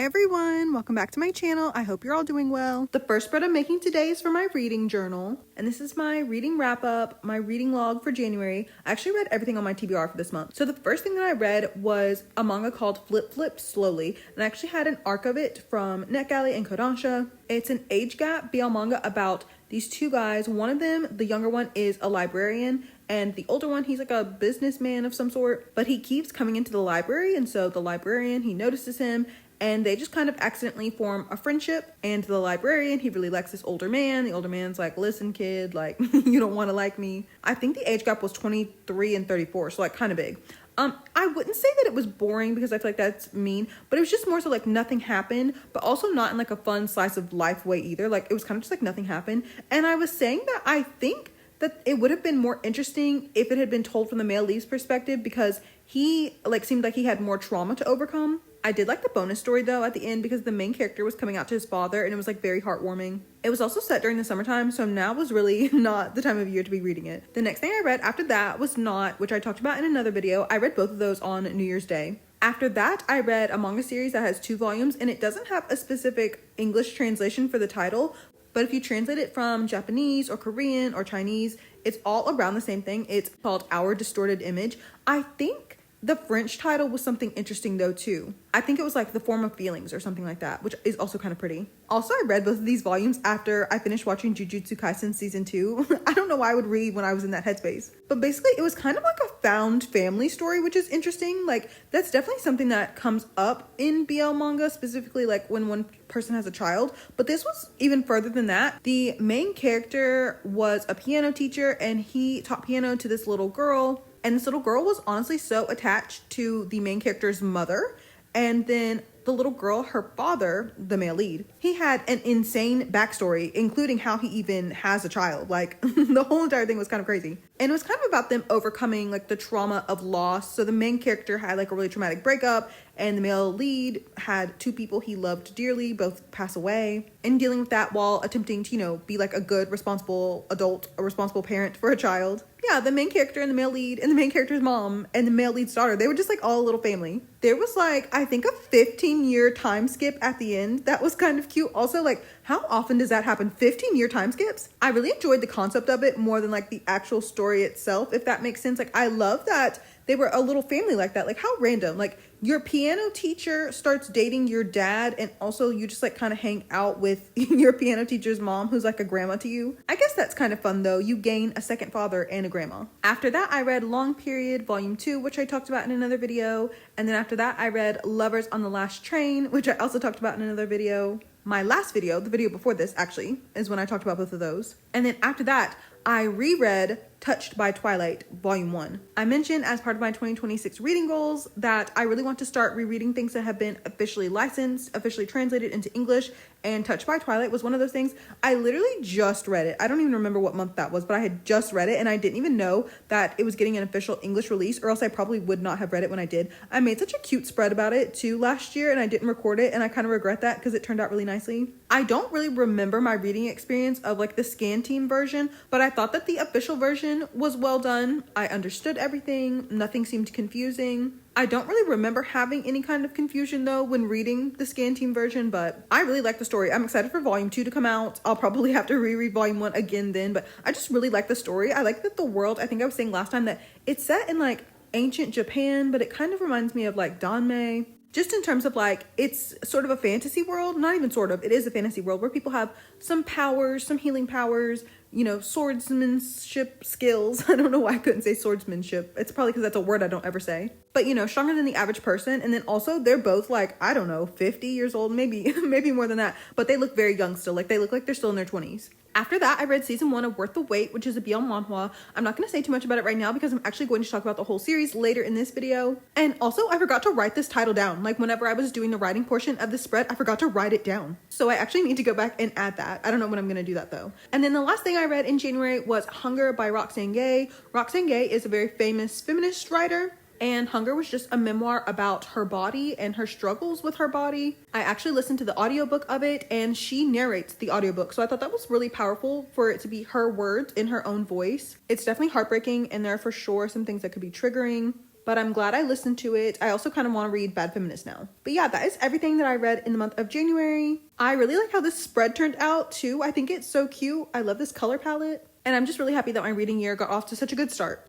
Hi everyone, welcome back to my channel. I hope you're all doing well. The first spread I'm making today is for my reading journal, and this is my reading wrap up, my reading log for January. I actually read everything on my TBR for this month. So the first thing that I read was a manga called Flip Flip Slowly, and I actually had an arc of it from NetGalley and Kodansha. It's an age gap BL manga about these two guys. One of them, the younger one, is a librarian, and the older one, he's like a businessman of some sort, but he keeps coming into the library, and so the librarian, he notices him, and they just kind of accidentally form a friendship. And the librarian, he really likes this older man. The older man's like, listen kid, like you don't want to like me. I think the age gap was 23 and 34, so like kind of big. I wouldn't say that it was boring because I feel like that's mean, but it was just more so like nothing happened, but also not in like a fun slice of life way either. Like it was kind of just like nothing happened. And I was saying that I think that it would have been more interesting if it had been told from the male lead's perspective, because he like seemed like he had more trauma to overcome. I did like the bonus story though at the end, because the main character was coming out to his father and it was like very heartwarming. It was also set during the summertime, so now was really not the time of year to be reading it. The next thing I read after that was Not, which I talked about in another video. I read both of those on New Year's Day. After that, I read a manga series that has 2 volumes, and it doesn't have a specific English translation for the title, but if you translate it from Japanese or Korean or Chinese, it's all around the same thing. It's called Our Distorted Image. I think the French title was something interesting though too. I think it was like The Form of Feelings or something like that, which is also kind of pretty. Also, I read both of these volumes after I finished watching Jujutsu Kaisen season 2. I don't know why I would read when I was in that headspace, but basically it was kind of like a found family story, which is interesting. Like that's definitely something that comes up in BL manga, specifically like when one person has a child, but this was even further than that. The main character was a piano teacher, and he taught piano to this little girl. And this little girl was honestly so attached to the main character's mother. And then the little girl, her father, the male lead, he had an insane backstory, including how he even has a child. Like the whole entire thing was kind of crazy. And it was kind of about them overcoming like the trauma of loss. So the main character had like a really traumatic breakup, and the male lead had 2 people he loved dearly both pass away, and dealing with that while attempting to, you know, be like a good, responsible adult, a responsible parent for a child. Yeah, the main character and the male lead and the main character's mom and the male lead's daughter, they were just like all a little family. There was like, I think a 15-year time skip at the end. That was kind of cute. Also, like, how often does that happen? 15-year time skips? I really enjoyed the concept of it more than like the actual story itself, if that makes sense. Like, I love that they were a little family like that. Like, how random. Like, your piano teacher starts dating your dad, and also you just like kind of hang out with your piano teacher's mom, who's like a grandma to you. I guess that's kind of fun though. You gain a second father and a grandma. After that, I read Long Period Volume 2, which I talked about in another video. And then after that, I read Lovers on the Last Train, which I also talked about in another video. My last video, the video before this actually, is when I talked about both of those. And then after that, I reread Touched by Twilight Volume 1. I mentioned as part of my 2026 reading goals that I really want to start rereading things that have been officially licensed, officially translated into English, and Touched by Twilight was one of those things. I literally just read it. I don't even remember what month that was, but I had just read it, and I didn't even know that it was getting an official English release, or else I probably would not have read it when I did. I made such a cute spread about it too last year, and I didn't record it, and I kind of regret that because it turned out really nicely. I don't really remember my reading experience of like the Scan Team version, but I thought that the official version was well done. I understood everything. Nothing seemed confusing. I don't really remember having any kind of confusion though when reading the Scan Team version, but I really like the story. I'm excited for Volume 2 to come out. I'll probably have to reread Volume 1 again then, but I just really like the story. I like that the world, I think I was saying last time that it's set in like ancient Japan, but it kind of reminds me of like Danmei. Just in terms of like, it's sort of a fantasy world, not even sort of, it is a fantasy world where people have some powers, some healing powers, you know, swordsmanship skills. I don't know why I couldn't say swordsmanship. It's probably because that's a word I don't ever say. But, you know, stronger than the average person. And then also they're both like, I don't know, 50 years old, maybe more than that. But they look very young still. Like they look like they're still in their 20s. After that, I read season 1 of Worth the Wait, which is a BL manhwa. I'm not going to say too much about it right now because I'm actually going to talk about the whole series later in this video. And also, I forgot to write this title down. Like whenever I was doing the writing portion of the spread, I forgot to write it down. So I actually need to go back and add that. I don't know when I'm going to do that though. And then the last thing I read in January was Hunger by Roxane Gay. Roxane Gay is a very famous feminist writer. And Hunger was just a memoir about her body and her struggles with her body. I actually listened to the audiobook of it, and she narrates the audiobook. So I thought that was really powerful for it to be her words in her own voice. It's definitely heartbreaking, and there are for sure some things that could be triggering. but I'm glad I listened to it. I also kind of want to read Bad Feminist now. But yeah, that is everything that I read in the month of January. I really like how this spread turned out too. I think it's so cute. I love this color palette. And I'm just really happy that my reading year got off to such a good start.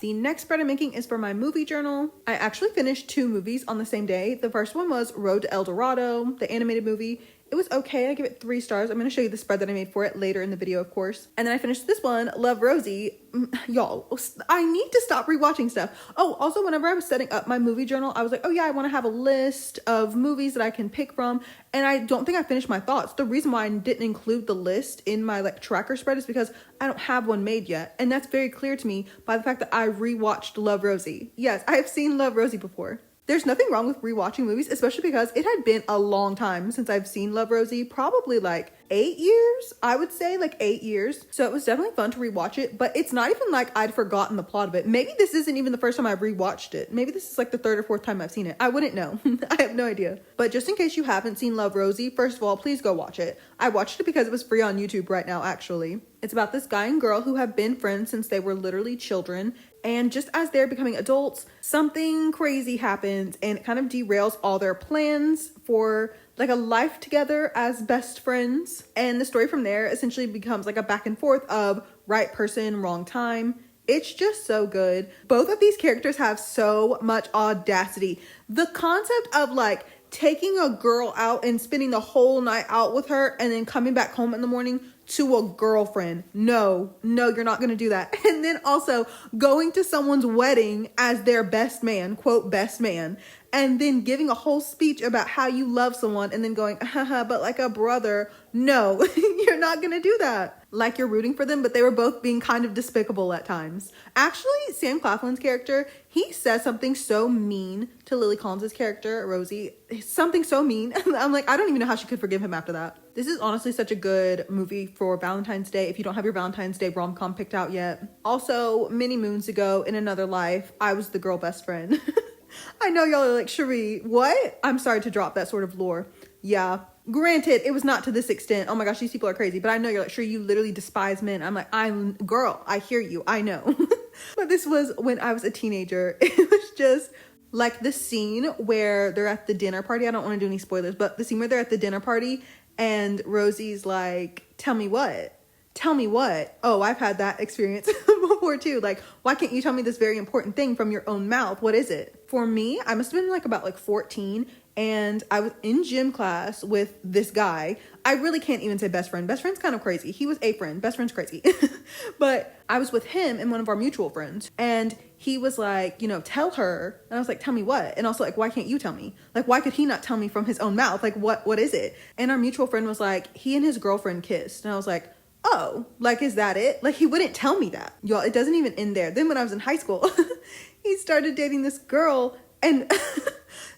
The next spread I'm making is for my movie journal. I actually finished 2 movies on the same day. The first one was Road to El Dorado, the animated movie. It was okay. I give it 3 stars. I'm going to show you the spread that I made for it later in the video, of course. And then I finished this one, Love, Rosie. Y'all, I need to stop rewatching stuff. Oh, also, whenever I was setting up my movie journal, I was like, oh yeah, I want to have a list of movies that I can pick from. And I don't think I finished my thoughts. The reason why I didn't include the list in my like tracker spread is because I don't have one made yet. And that's very clear to me by the fact that I rewatched Love, Rosie. Yes, I have seen Love, Rosie before. There's nothing wrong with rewatching movies, especially because it had been a long time since I've seen Love, Rosie, probably like 8 years, I would say like 8 years. So it was definitely fun to rewatch it, but it's not even like I'd forgotten the plot of it. Maybe this isn't even the first time I've rewatched it. Maybe this is like the 3rd or 4th time I've seen it. I wouldn't know. I have no idea. But just in case you haven't seen Love, Rosie, first of all, please go watch it. I watched it because it was free on YouTube right now, actually. It's about this guy and girl who have been friends since they were literally children. And just as they're becoming adults, something crazy happens and it kind of derails all their plans for like a life together as best friends. And the story from there essentially becomes like a back and forth of right person, wrong time. It's just so good. Both of these characters have so much audacity. The concept of like taking a girl out and spending the whole night out with her and then coming back home in the morning to a girlfriend. No, you're not going to do that. And then also going to someone's wedding as their best man, quote, best man, and then giving a whole speech about how you love someone and then going, haha, but like a brother. No, you're not going to do that. Like you're rooting for them, but they were both being kind of despicable at times. Actually, Sam Claflin's character, he says something so mean to Lily Collins' character, Rosie. Something so mean. I'm like, I don't even know how she could forgive him after that. This is honestly such a good movie for Valentine's Day if you don't have your Valentine's Day rom-com picked out yet. Also, many moons ago in another life, I was the girl best friend. I know y'all are like, Sheree, what? I'm sorry to drop that sort of lore. Yeah, granted, it was not to this extent. Oh my gosh, these people are crazy. But I know you're like, Sheree, you literally despise men. I'm like, girl, I hear you. I know. But this was when I was a teenager. It was just like the scene where they're at the dinner party. I don't want to do any spoilers, but the scene where they're at the dinner party and Rosie's like, tell me what? Tell me what? Oh, I've had that experience before too. Like, why can't you tell me this very important thing from your own mouth? What is it? For me, I must have been like about like 14 and I was in gym class with this guy. I really can't even say best friend. Best friend's kind of crazy. He was a friend. Best friend's crazy. But I was with him and one of our mutual friends and he was like, you know, tell her. And I was like, tell me what? And also like, why can't you tell me? Like, why could he not tell me from his own mouth? Like, what is it? And our mutual friend was like, he and his girlfriend kissed. And I was like, oh, like, is that it? Like, he wouldn't tell me that. Y'all, it doesn't even end there. Then when I was in high school, he started dating this girl and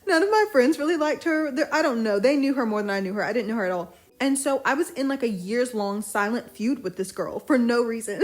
none of my friends really liked her. I don't know. They knew her more than I knew her. I didn't know her at all. And so I was in like a years-long silent feud with this girl for no reason.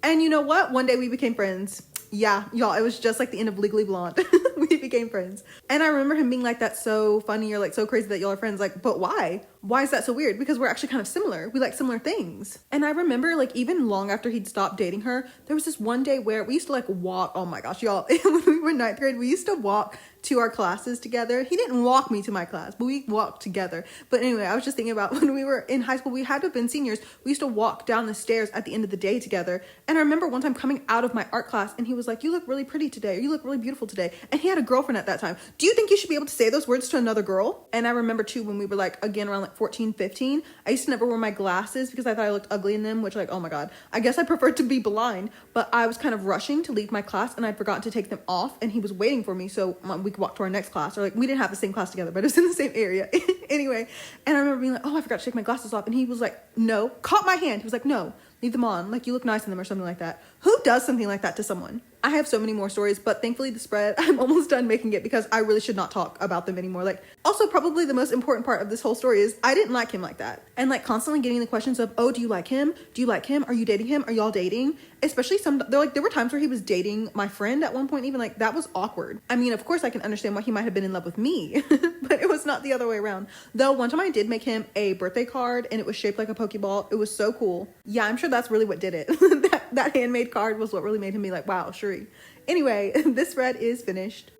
And you know what? One day we became friends. Yeah, y'all, it was just like the end of Legally Blonde. We became friends. And I remember him being like, that's so funny or like so crazy that y'all are friends. Like, but why? Why is that so weird? Because we're actually kind of similar. We like similar things. And I remember like even long after he'd stopped dating her, there was this one day where we used to like walk. Oh my gosh, y'all, when we were in 9th grade, we used to walk to our classes together. He didn't walk me to my class, but we walked together. But anyway, I was just thinking about when we were in high school, we had to have been seniors. We used to walk down the stairs at the end of the day together. And I remember one time coming out of my art class and he was like, you look really pretty today, or you look really beautiful today. And he had a girlfriend at that time. Do you think you should be able to say those words to another girl? And I remember too, when we were like, again, around like 14, 15, I used to never wear my glasses because I thought I looked ugly in them, which like, oh my God, I guess I preferred to be blind. But I was kind of rushing to leave my class and I'd forgotten to take them off and he was waiting for me so we could walk to our next class. Or like, we didn't have the same class together, but it was in the same area. Anyway, and I remember being like, oh, I forgot to take my glasses off. And he was like, no, caught my hand. He was like, no, leave them on. Like, you look nice in them or something like that. Who does something like that to someone? I have so many more stories, but thankfully the spread, I'm almost done making it because I really should not talk about them anymore. Like, also probably the most important part of this whole story is I didn't like him like that. And like constantly getting the questions of, oh, do you like him? Do you like him? Are you dating him? Are y'all dating? Especially there were times where he was dating my friend at one point, even like that was awkward. I mean, of course I can understand why he might have been in love with me, but it was not the other way around. Though one time I did make him a birthday card and it was shaped like a Pokeball. It was so cool. Yeah, I'm sure that's really what did it. That handmade card was what really made him be like, wow, sheree. Anyway, this spread is finished.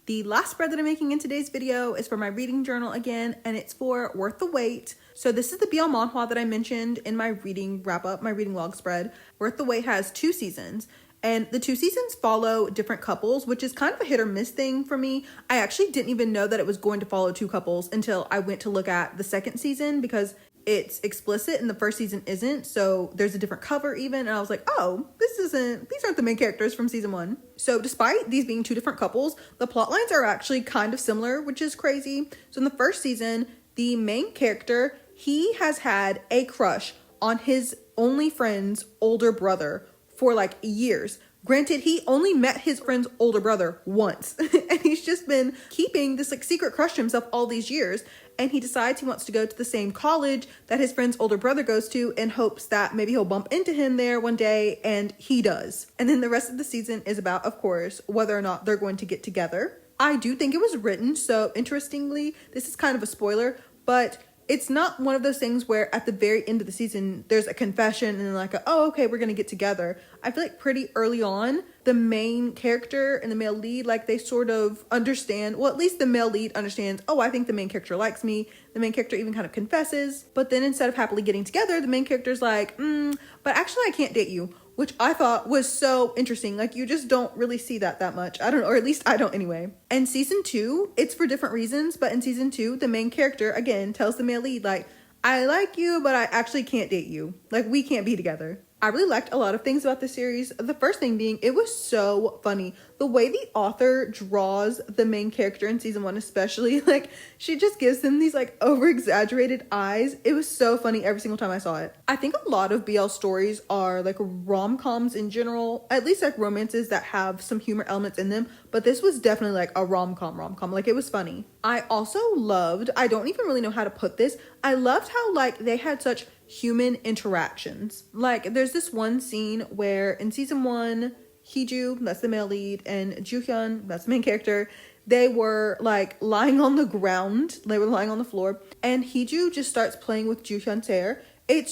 The last spread that I'm making in today's video is for my reading journal again, and it's for Worth the Wait. So this is the blmanhwa that I mentioned in my reading wrap up, my reading log spread. Worth the Wait has 2 seasons, and the 2 seasons follow different couples, which is kind of a hit or miss thing for me. I actually didn't even know that it was going to follow 2 couples until I went to look at the second season, because it's explicit and the first season isn't, so there's a different cover even, and I was like, oh, these aren't the main characters from season 1. So despite these being 2 different couples, the plot lines are actually kind of similar, which is crazy. So in the first season, the main character, he has had a crush on his only friend's older brother for like years. Granted, he only met his friend's older brother once, and he's just been keeping this like secret crush to himself all these years. And he decides he wants to go to the same college that his friend's older brother goes to in hopes that maybe he'll bump into him there one day, and he does. And then the rest of the season is about, of course, whether or not they're going to get together. I do think it was written, so interestingly, this is kind of a spoiler, but it's not one of those things where at the very end of the season, there's a confession and like, oh, okay, we're going to get together. I feel like pretty early on, the main character and the male lead, like they sort of understand, well, at least the male lead understands, oh, I think the main character likes me. The main character even kind of confesses, but then instead of happily getting together, the main character's like, but actually I can't date you, which I thought was so interesting. Like you just don't really see that much. I don't know, or at least I don't anyway. And season 2, it's for different reasons, but in season 2, the main character again tells the male lead like, I like you, but I actually can't date you. Like we can't be together. I really liked a lot of things about this series. The first thing being, it was so funny. The way the author draws the main character in season 1 especially, like she just gives them these like over-exaggerated eyes. It was so funny every single time I saw it. I think a lot of BL stories are like rom-coms in general, at least like romances that have some humor elements in them, but this was definitely like a rom-com. Like it was funny. I also loved, I don't even really know how to put this, I loved how like they had such human interactions. Like there's this one scene where in season 1, Heeju, that's the male lead, and Joohyun, that's the main character, they were like lying on the ground, they were lying on the floor, and Heeju just starts playing with Joohyun's hair. It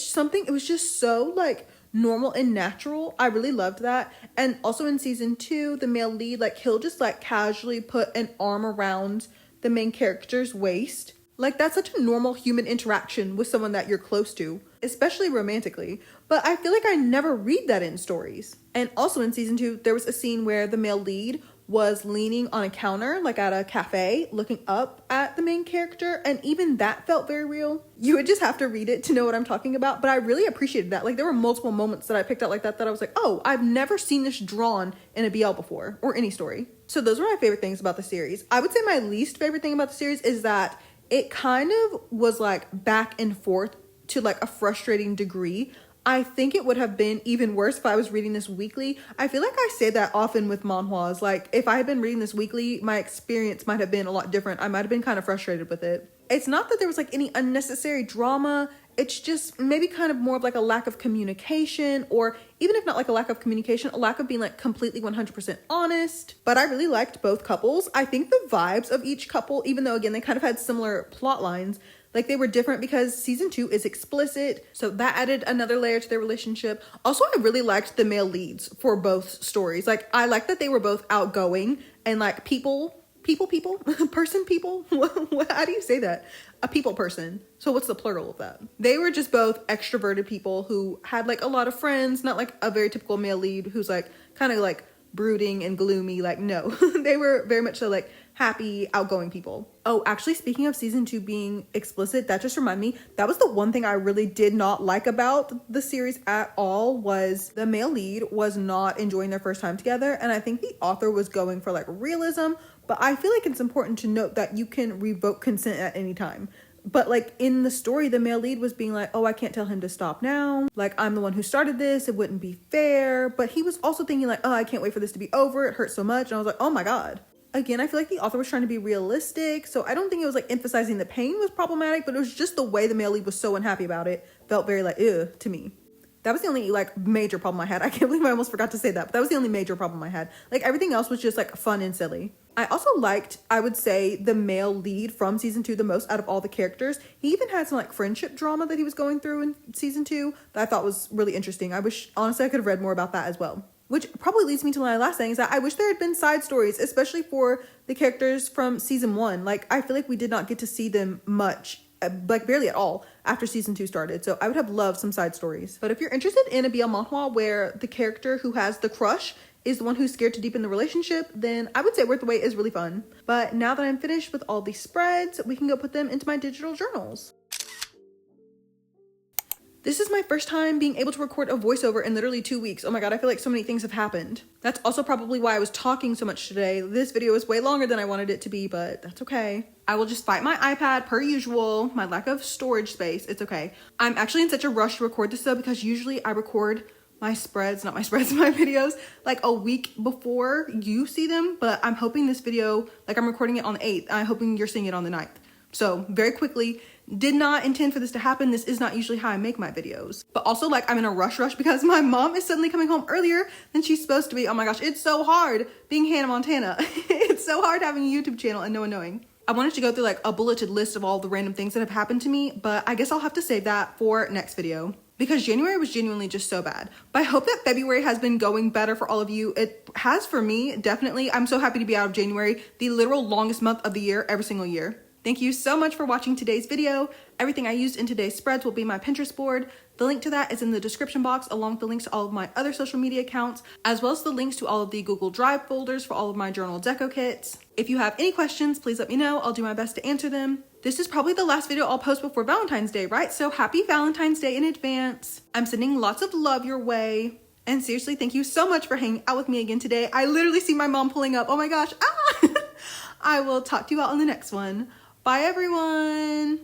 was just so like normal and natural. I really loved that. And also in season 2, the male lead, like he'll just like casually put an arm around the main character's waist. Like that's such a normal human interaction with someone that you're close to, especially romantically. But I feel like I never read that in stories. And also in season 2, there was a scene where the male lead was leaning on a counter, like at a cafe, looking up at the main character. And even that felt very real. You would just have to read it to know what I'm talking about. But I really appreciated that. Like there were multiple moments that I picked out like that I was like, oh, I've never seen this drawn in a BL before or any story. So those were my favorite things about the series. I would say my least favorite thing about the series is that it kind of was like back and forth to like a frustrating degree. I think it would have been even worse if I was reading this weekly. I feel like I say that often with manhwas. Like if I had been reading this weekly, my experience might have been a lot different. I might have been kind of frustrated with it. It's not that there was like any unnecessary drama. It's just maybe kind of more of like a lack of communication, or even if not like a lack of communication, a lack of being like completely 100% honest. But I really liked both couples. I think the vibes of each couple, even though again, they kind of had similar plot lines, like they were different because season 2 is explicit. So that added another layer to their relationship. Also, I really liked the male leads for both stories. Like I liked that they were both outgoing and like people, person people. How do you say that? A people person. So what's the plural of that? They were just both extroverted people who had like a lot of friends, not like a very typical male lead who's like kind of like brooding and gloomy. Like no, they were very much so like happy, outgoing people. Oh, actually, speaking of season 2 being explicit, that just reminded me, that was the one thing I really did not like about the series at all, was the male lead was not enjoying their first time together. And I think the author was going for like realism, but I feel like it's important to note that you can revoke consent at any time. But like in the story, the male lead was being like, oh, I can't tell him to stop now. Like I'm the one who started this. It wouldn't be fair. But he was also thinking like, oh, I can't wait for this to be over. It hurts so much. And I was like, oh my God. Again, I feel like the author was trying to be realistic. So I don't think it was like emphasizing the pain was problematic, but it was just the way the male lead was so unhappy about it. Felt very like, ugh, to me. That was the only like major problem I had. I can't believe I almost forgot to say that, but that was the only major problem I had. Like everything else was just like fun and silly. I also liked, I would say, the male lead from season 2 the most out of all the characters. He even had some like friendship drama that he was going through in season 2 that I thought was really interesting. I wish, honestly, I could have read more about that as well. Which probably leads me to my last thing, is that I wish there had been side stories, especially for the characters from season 1. Like, I feel like we did not get to see them much, like barely at all, after season 2 started. So I would have loved some side stories. But if you're interested in a BL manhwa where the character who has the crush is the one who's scared to deepen the relationship, then I would say Worth the Wait is really fun. But now that I'm finished with all these spreads, we can go put them into my digital journals. This is my first time being able to record a voiceover in literally 2 weeks. Oh my god, I feel like so many things have happened. That's also probably why I was talking so much today. This video is way longer than I wanted it to be, but that's okay. I will just fight my iPad per usual, my lack of storage space. It's okay. I'm actually in such a rush to record this though, because usually I record my spreads, not my spreads, my videos, like a week before you see them. But I'm hoping this video, like I'm recording it on the 8th. I'm hoping you're seeing it on the 9th. So very quickly, did not intend for this to happen. This is not usually how I make my videos. But also like I'm in a rush because my mom is suddenly coming home earlier than she's supposed to be. Oh my gosh, it's so hard being Hannah Montana. It's so hard having a YouTube channel and no one knowing. I wanted to go through like a bulleted list of all the random things that have happened to me, but I guess I'll have to save that for next video, because January was genuinely just so bad. But I hope that February has been going better for all of you. It has for me, definitely. I'm so happy to be out of January, the literal longest month of the year, every single year. Thank you so much for watching today's video. Everything I used in today's spreads will be my Pinterest board. The link to that is in the description box, along with the links to all of my other social media accounts, as well as the links to all of the Google Drive folders for all of my journal deco kits. If you have any questions, please let me know. I'll do my best to answer them. This is probably the last video I'll post before Valentine's Day, right? So happy Valentine's Day in advance. I'm sending lots of love your way. And seriously, thank you so much for hanging out with me again today. I literally see my mom pulling up. Oh my gosh. Ah! I will talk to you all in the next one. Bye, everyone.